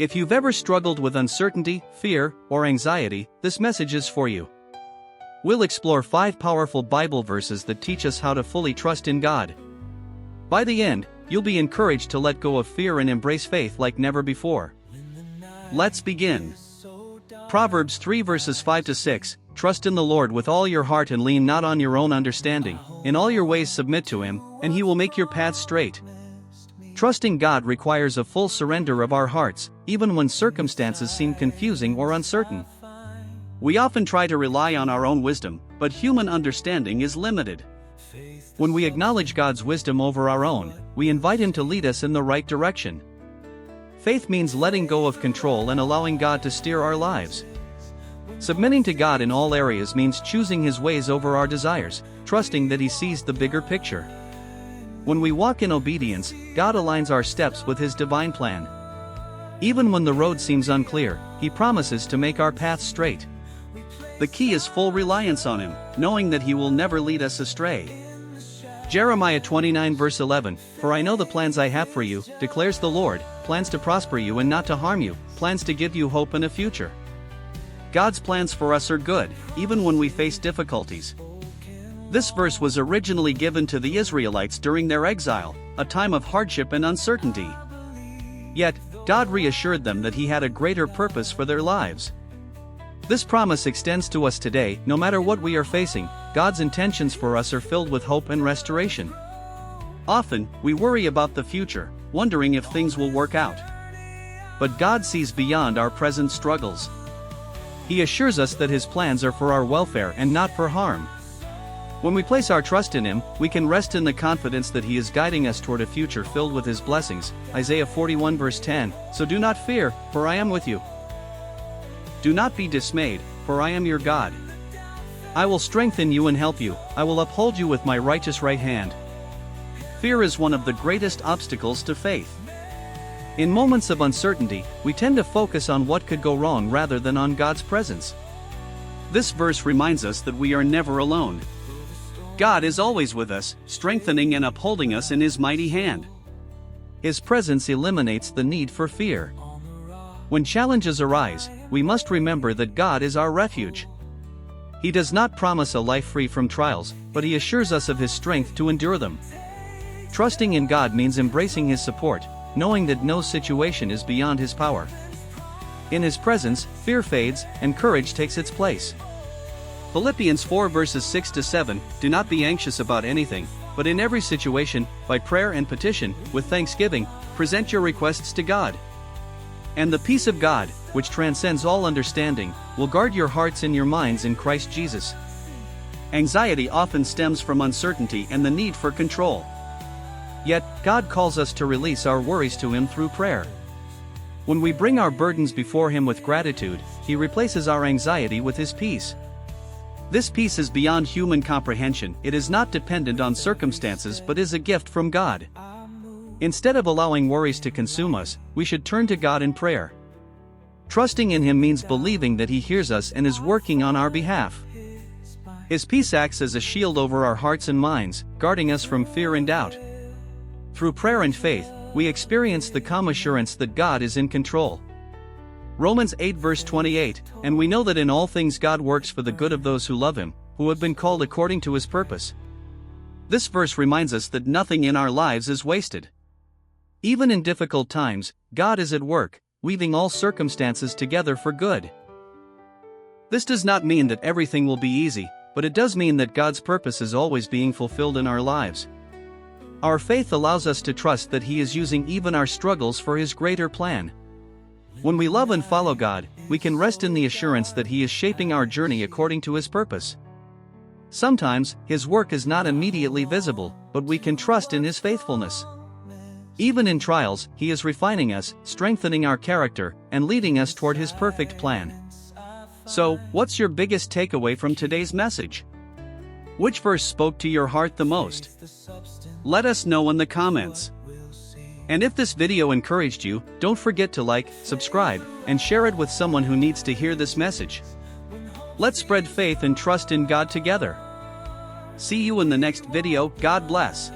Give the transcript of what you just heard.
If you've ever struggled with uncertainty, fear, or anxiety, this message is for you. We'll explore 5 powerful Bible verses that teach us how to fully trust in God. By the end, you'll be encouraged to let go of fear and embrace faith like never before. Let's begin. Proverbs 3 verses 5 to 6, Trust in the Lord with all your heart and lean not on your own understanding. In all your ways submit to Him, and He will make your paths straight. Trusting God requires a full surrender of our hearts, even when circumstances seem confusing or uncertain. We often try to rely on our own wisdom, but human understanding is limited. When we acknowledge God's wisdom over our own, we invite Him to lead us in the right direction. Faith means letting go of control and allowing God to steer our lives. Submitting to God in all areas means choosing His ways over our desires, trusting that He sees the bigger picture. When we walk in obedience, God aligns our steps with His divine plan. Even when the road seems unclear, He promises to make our paths straight. The key is full reliance on Him, knowing that He will never lead us astray. Jeremiah 29 verse 11, For I know the plans I have for you, declares the Lord, plans to prosper you and not to harm you, plans to give you hope and a future. God's plans for us are good, even when we face difficulties. This verse was originally given to the Israelites during their exile, a time of hardship and uncertainty. Yet, God reassured them that He had a greater purpose for their lives. This promise extends to us today. No matter what we are facing, God's intentions for us are filled with hope and restoration. Often, we worry about the future, wondering if things will work out. But God sees beyond our present struggles. He assures us that His plans are for our welfare and not for harm. When we place our trust in Him, we can rest in the confidence that He is guiding us toward a future filled with His blessings. Isaiah 41 verse 10, So do not fear, for I am with you. Do not be dismayed, for I am your God. I will strengthen you and help you, I will uphold you with my righteous right hand. Fear is one of the greatest obstacles to faith. In moments of uncertainty, we tend to focus on what could go wrong rather than on God's presence. This verse reminds us that we are never alone. God is always with us, strengthening and upholding us in His mighty hand. His presence eliminates the need for fear. When challenges arise, we must remember that God is our refuge. He does not promise a life free from trials, but He assures us of His strength to endure them. Trusting in God means embracing His support, knowing that no situation is beyond His power. In His presence, fear fades, and courage takes its place. Philippians 4 verses 6 to 7, Do not be anxious about anything, but in every situation, by prayer and petition, with thanksgiving, present your requests to God. And the peace of God, which transcends all understanding, will guard your hearts and your minds in Christ Jesus. Anxiety often stems from uncertainty and the need for control. Yet, God calls us to release our worries to Him through prayer. When we bring our burdens before Him with gratitude, He replaces our anxiety with His peace. This peace is beyond human comprehension. It is not dependent on circumstances but is a gift from God. Instead of allowing worries to consume us, we should turn to God in prayer. Trusting in Him means believing that He hears us and is working on our behalf. His peace acts as a shield over our hearts and minds, guarding us from fear and doubt. Through prayer and faith, we experience the calm assurance that God is in control. Romans 8 verse 28, And we know that in all things God works for the good of those who love Him, who have been called according to His purpose. This verse reminds us that nothing in our lives is wasted. Even in difficult times, God is at work, weaving all circumstances together for good. This does not mean that everything will be easy, but it does mean that God's purpose is always being fulfilled in our lives. Our faith allows us to trust that He is using even our struggles for His greater plan. When we love and follow God, we can rest in the assurance that He is shaping our journey according to His purpose. Sometimes, His work is not immediately visible, but we can trust in His faithfulness. Even in trials, He is refining us, strengthening our character, and leading us toward His perfect plan. So, what's your biggest takeaway from today's message? Which verse spoke to your heart the most? Let us know in the comments. And if this video encouraged you, don't forget to like, subscribe, and share it with someone who needs to hear this message. Let's spread faith and trust in God together. See you in the next video. God bless.